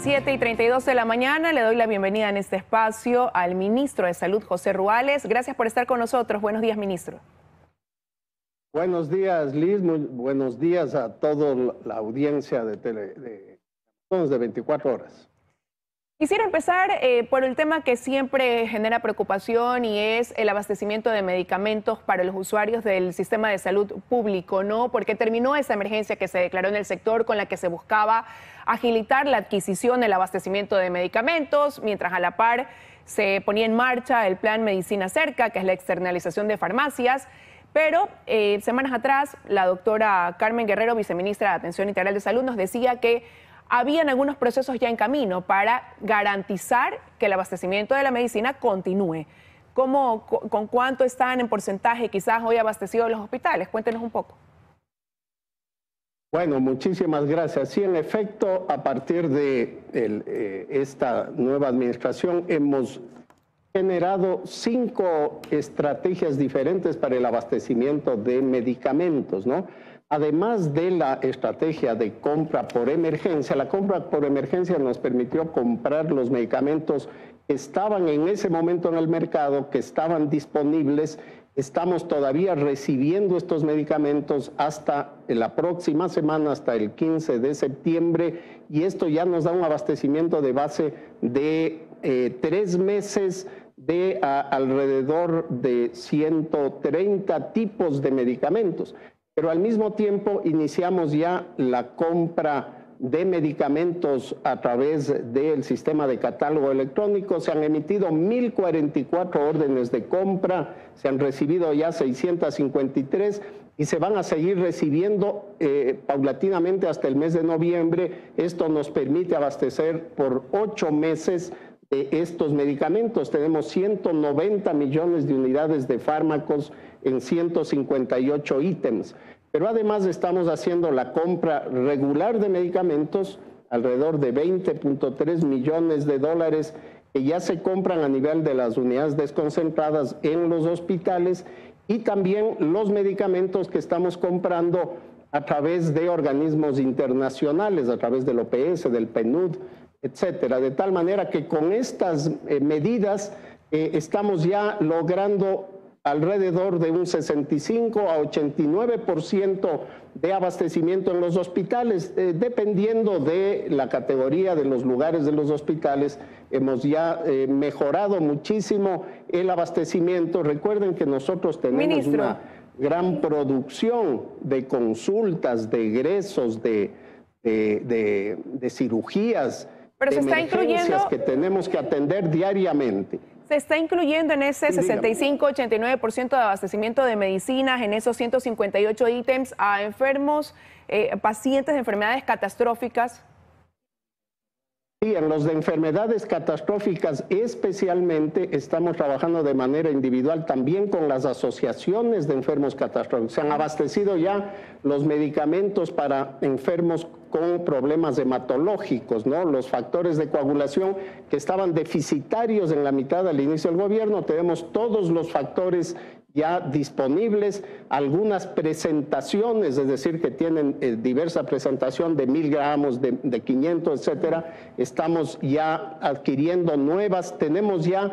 7:32 de la mañana. Le doy la bienvenida en este espacio al ministro de Salud, José Ruales. Gracias por estar con nosotros. Buenos días, ministro. Buenos días, Liz. Muy buenos días a toda la audiencia de 24 horas. Quisiera empezar por el tema que siempre genera preocupación y es el abastecimiento de medicamentos para los usuarios del sistema de salud público, ¿no? Porque terminó esa emergencia que se declaró en el sector con la que se buscaba agilitar la adquisición, el abastecimiento de medicamentos, mientras a la par se ponía en marcha el plan Medicina Cerca, que es la externalización de farmacias. Pero semanas atrás, la doctora Carmen Guerrero, viceministra de Atención Integral de Salud, nos decía que habían algunos procesos ya en camino para garantizar que el abastecimiento de la medicina continúe. ¿Con cuánto están en porcentaje quizás hoy abastecidos los hospitales? Cuéntenos un poco. Bueno, muchísimas gracias. Sí, en efecto, a partir de esta nueva administración hemos generado 5 estrategias diferentes para el abastecimiento de medicamentos, ¿no? Además de la estrategia de compra por emergencia, la compra por emergencia nos permitió comprar los medicamentos que estaban en ese momento en el mercado, que estaban disponibles. Estamos todavía recibiendo estos medicamentos hasta la próxima semana, hasta el 15 de septiembre, y esto ya nos da un abastecimiento de base de 3 meses de alrededor de 130 tipos de medicamentos. Pero al mismo tiempo iniciamos ya la compra de medicamentos a través del sistema de catálogo electrónico. Se han emitido 1.044 órdenes de compra, se han recibido ya 653 y se van a seguir recibiendo paulatinamente hasta el mes de noviembre. Esto nos permite abastecer por 8 meses de estos medicamentos. Tenemos 190 millones de unidades de fármacos en 158 ítems. Pero además estamos haciendo la compra regular de medicamentos, alrededor de 20.3 millones de dólares que ya se compran a nivel de las unidades desconcentradas en los hospitales, y también los medicamentos que estamos comprando a través de organismos internacionales, a través del OPS, del PNUD, etcétera. De tal manera que con estas medidas estamos ya logrando alrededor de un 65 a 89% de abastecimiento en los hospitales. Dependiendo de la categoría de los lugares de los hospitales, hemos ya mejorado muchísimo el abastecimiento. Recuerden que nosotros tenemos una gran producción de consultas, de egresos, de cirugías, pero de se está emergencias que tenemos que atender diariamente. ¿Se está incluyendo en ese 65-89% de abastecimiento de medicinas, en esos 158 ítems, a enfermos, pacientes de enfermedades catastróficas? Sí, en los de enfermedades catastróficas especialmente estamos trabajando de manera individual también con las asociaciones de enfermos catastróficos. Se han abastecido ya los medicamentos para enfermos con problemas hematológicos, ¿no? Los factores de coagulación que estaban deficitarios en la mitad al inicio del gobierno. Tenemos todos los factores ya disponibles, algunas presentaciones, es decir, que tienen diversa presentación de 1000 gramos, de 500, etcétera. Estamos ya adquiriendo nuevas, tenemos ya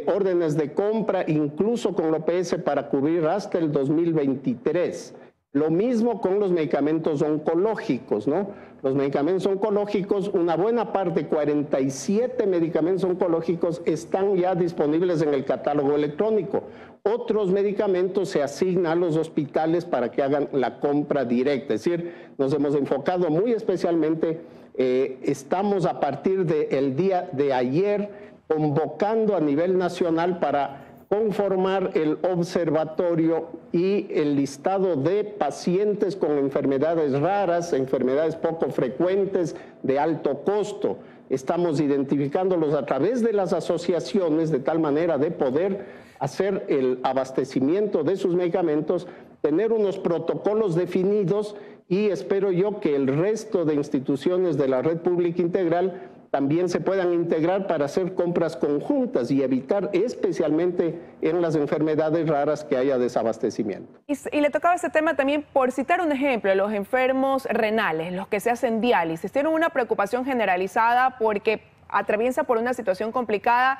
órdenes de compra, incluso con el OPS, para cubrir hasta el 2023. Lo mismo con los medicamentos oncológicos, ¿no? Los medicamentos oncológicos, una buena parte, 47 medicamentos oncológicos están ya disponibles en el catálogo electrónico. Otros medicamentos se asignan a los hospitales para que hagan la compra directa. Es decir, nos hemos enfocado muy especialmente, estamos a partir del día de ayer convocando a nivel nacional para conformar el observatorio y el listado de pacientes con enfermedades raras, enfermedades poco frecuentes, de alto costo. Estamos identificándolos a través de las asociaciones de tal manera de poder hacer el abastecimiento de sus medicamentos, tener unos protocolos definidos, y espero yo que el resto de instituciones de la red pública integral también se puedan integrar para hacer compras conjuntas y evitar especialmente en las enfermedades raras que haya desabastecimiento. Y le tocaba este tema también, por citar un ejemplo, los enfermos renales, los que se hacen diálisis, tienen una preocupación generalizada porque atraviesa por una situación complicada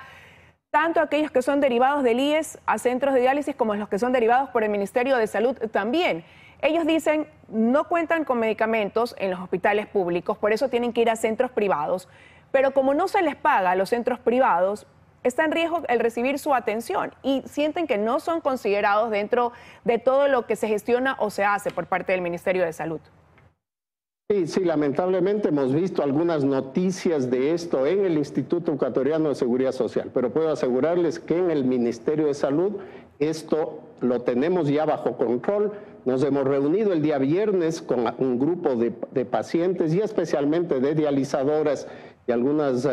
tanto aquellos que son derivados del IES a centros de diálisis como los que son derivados por el Ministerio de Salud también. Ellos dicen no cuentan con medicamentos en los hospitales públicos, por eso tienen que ir a centros privados, pero como no se les paga a los centros privados, está en riesgo el recibir su atención y sienten que no son considerados dentro de todo lo que se gestiona o se hace por parte del Ministerio de Salud. Sí, lamentablemente hemos visto algunas noticias de esto en el Instituto Ecuatoriano de Seguridad Social, pero puedo asegurarles que en el Ministerio de Salud esto lo tenemos ya bajo control. Nos hemos reunido el día viernes con un grupo de pacientes y especialmente de dializadoras y algunas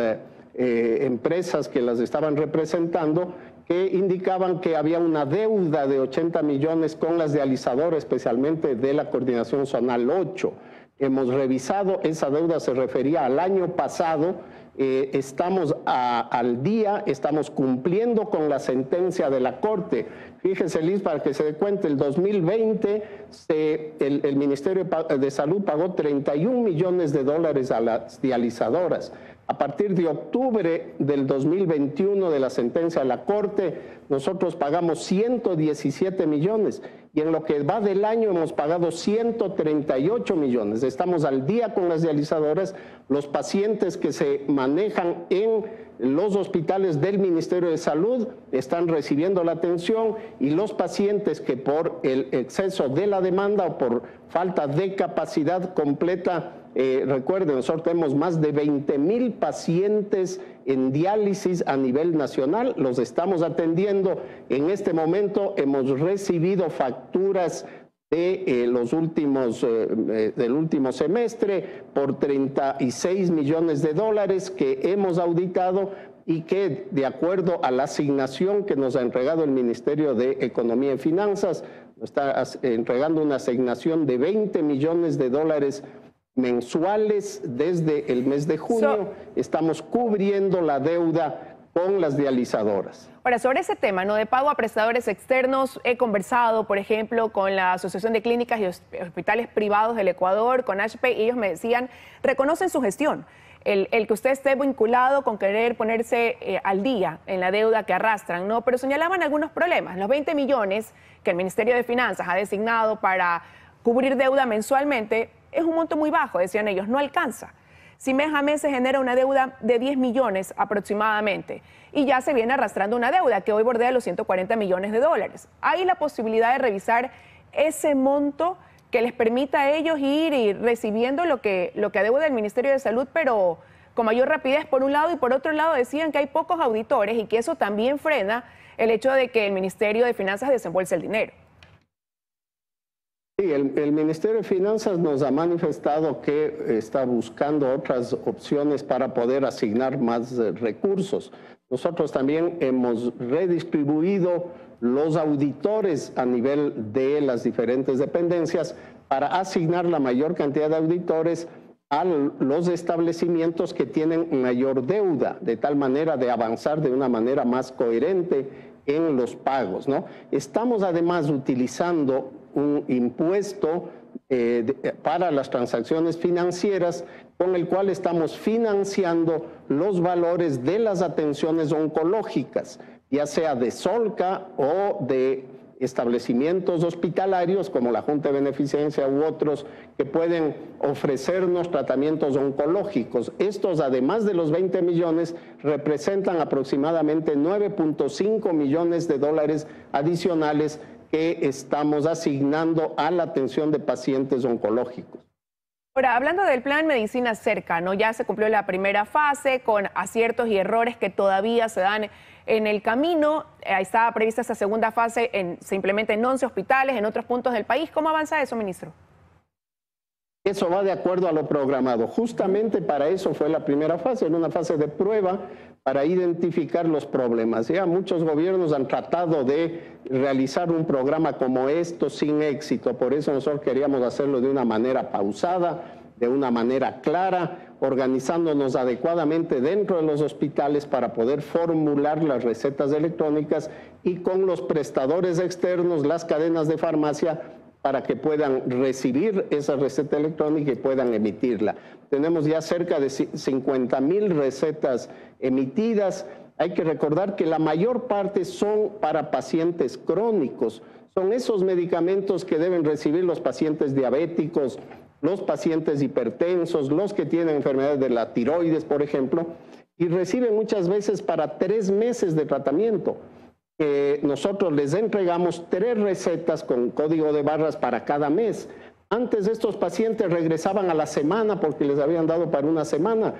empresas que las estaban representando, que indicaban que había una deuda de 80 millones con las dializadoras, especialmente de la Coordinación Zonal 8. Hemos revisado, esa deuda se refería al año pasado, estamos al día, estamos cumpliendo con la sentencia de la Corte. Fíjese, Liz, para que se dé cuenta, el 2020 el Ministerio de Salud pagó 31 millones de dólares a las dializadoras. A partir de octubre del 2021 de la sentencia de la Corte, nosotros pagamos 117 millones y en lo que va del año hemos pagado 138 millones. Estamos al día con las dializadoras. Los pacientes que se manejan en los hospitales del Ministerio de Salud están recibiendo la atención y los pacientes que por el exceso de la demanda o por falta de capacidad completa, recuerden, nosotros tenemos más de 20,000 pacientes en diálisis a nivel nacional, los estamos atendiendo. En este momento hemos recibido facturas de del último semestre por 36 millones de dólares que hemos auditado y que, de acuerdo a la asignación que nos ha entregado el Ministerio de Economía y Finanzas, nos está entregando una asignación de 20 millones de dólares mensuales desde el mes de junio. Estamos cubriendo la deuda con las dializadoras. Ahora, sobre ese tema, ¿no?, de pago a prestadores externos, he conversado, por ejemplo, con la Asociación de Clínicas y Hospitales Privados del Ecuador, con HP, y ellos me decían, reconocen su gestión, el que usted esté vinculado con querer ponerse al día en la deuda que arrastran, ¿no? Pero señalaban algunos problemas. Los 20 millones que el Ministerio de Finanzas ha designado para cubrir deuda mensualmente es un monto muy bajo, decían ellos, no alcanza. Si mes a mes se genera una deuda de 10 millones aproximadamente y ya se viene arrastrando una deuda que hoy bordea los 140 millones de dólares. Hay la posibilidad de revisar ese monto que les permita a ellos ir recibiendo lo que adeuda el Ministerio de Salud, pero con mayor rapidez por un lado, y por otro lado decían que hay pocos auditores y que eso también frena el hecho de que el Ministerio de Finanzas desembolse el dinero. Sí, el Ministerio de Finanzas nos ha manifestado que está buscando otras opciones para poder asignar más recursos. Nosotros también hemos redistribuido los auditores a nivel de las diferentes dependencias para asignar la mayor cantidad de auditores a los establecimientos que tienen mayor deuda, de tal manera de avanzar de una manera más coherente en los pagos, ¿no? Estamos además utilizando un impuesto para las transacciones financieras con el cual estamos financiando los valores de las atenciones oncológicas, ya sea de Solca o de establecimientos hospitalarios como la Junta de Beneficencia u otros que pueden ofrecernos tratamientos oncológicos. Estos, además de los 20 millones, representan aproximadamente 9.5 millones de dólares adicionales que estamos asignando a la atención de pacientes oncológicos. Ahora, hablando del plan Medicina Cerca, ¿no?, ya se cumplió la primera fase con aciertos y errores que todavía se dan en el camino. Estaba prevista esa segunda fase, se implementa en 11 hospitales, en otros puntos del país. ¿Cómo avanza eso, ministro? Eso va de acuerdo a lo programado. Justamente para eso fue la primera fase, en una fase de prueba para identificar los problemas. Ya muchos gobiernos han tratado de realizar un programa como esto sin éxito, por eso nosotros queríamos hacerlo de una manera pausada, de una manera clara, organizándonos adecuadamente dentro de los hospitales para poder formular las recetas electrónicas y con los prestadores externos, las cadenas de farmacia, para que puedan recibir esa receta electrónica y puedan emitirla. Tenemos ya cerca de 50,000 recetas emitidas. Hay que recordar que la mayor parte son para pacientes crónicos. Son esos medicamentos que deben recibir los pacientes diabéticos, los pacientes hipertensos, los que tienen enfermedades de la tiroides, por ejemplo, y reciben muchas veces para 3 meses de tratamiento. Nosotros les entregamos 3 recetas con código de barras para cada mes. Antes estos pacientes regresaban a la semana porque les habían dado para una semana.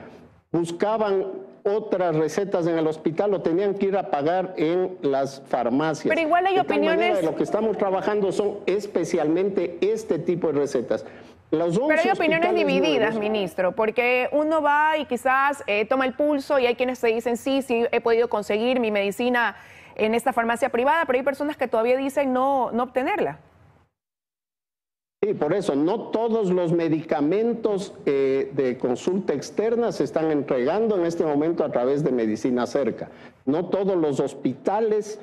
Buscaban otras recetas en el hospital o tenían que ir a pagar en las farmacias. Pero igual hay opiniones. De lo que estamos trabajando son especialmente este tipo de recetas. Pero hay opiniones divididas, ministro, porque uno va y quizás toma el pulso y hay quienes te dicen sí he podido conseguir mi medicina en esta farmacia privada, pero hay personas que todavía dicen no obtenerla. Sí, por eso no todos los medicamentos de consulta externa se están entregando en este momento a través de Medicina Cerca. No todos los hospitales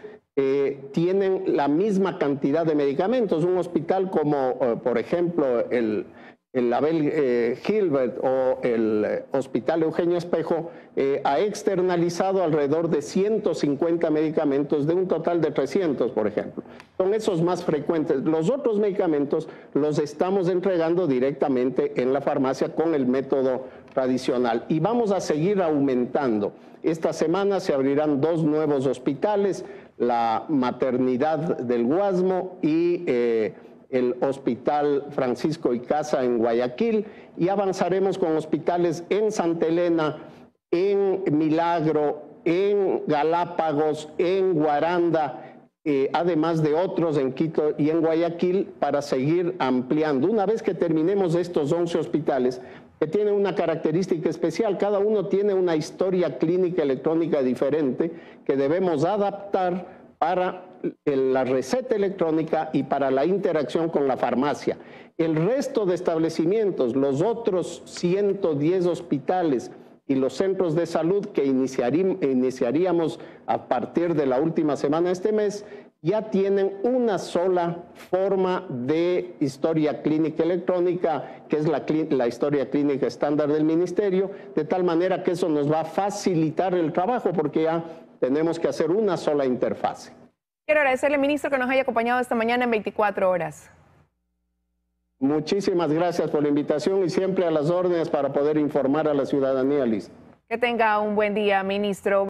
tienen la misma cantidad de medicamentos. Un hospital como, por ejemplo, el Abel Gilbert o el Hospital Eugenio Espejo ha externalizado alrededor de 150 medicamentos de un total de 300, por ejemplo. Son esos más frecuentes. Los otros medicamentos los estamos entregando directamente en la farmacia con el método tradicional y vamos a seguir aumentando. Esta semana se abrirán 2 nuevos hospitales, la maternidad del Guasmo y el Hospital Francisco Icaza en Guayaquil, y avanzaremos con hospitales en Santa Elena, en Milagro, en Galápagos, en Guaranda, además de otros en Quito y en Guayaquil, para seguir ampliando. Una vez que terminemos estos 11 hospitales, que tienen una característica especial, cada uno tiene una historia clínica electrónica diferente que debemos adaptar para la receta electrónica y para la interacción con la farmacia. El resto de establecimientos, los otros 110 hospitales y los centros de salud que iniciaríamos a partir de la última semana de este mes, ya tienen una sola forma de historia clínica electrónica, que es la historia clínica estándar del ministerio, de tal manera que eso nos va a facilitar el trabajo porque ya tenemos que hacer una sola interfase. Quiero agradecerle, ministro, que nos haya acompañado esta mañana en 24 horas. Muchísimas gracias por la invitación y siempre a las órdenes para poder informar a la ciudadanía, Liz. Que tenga un buen día, ministro.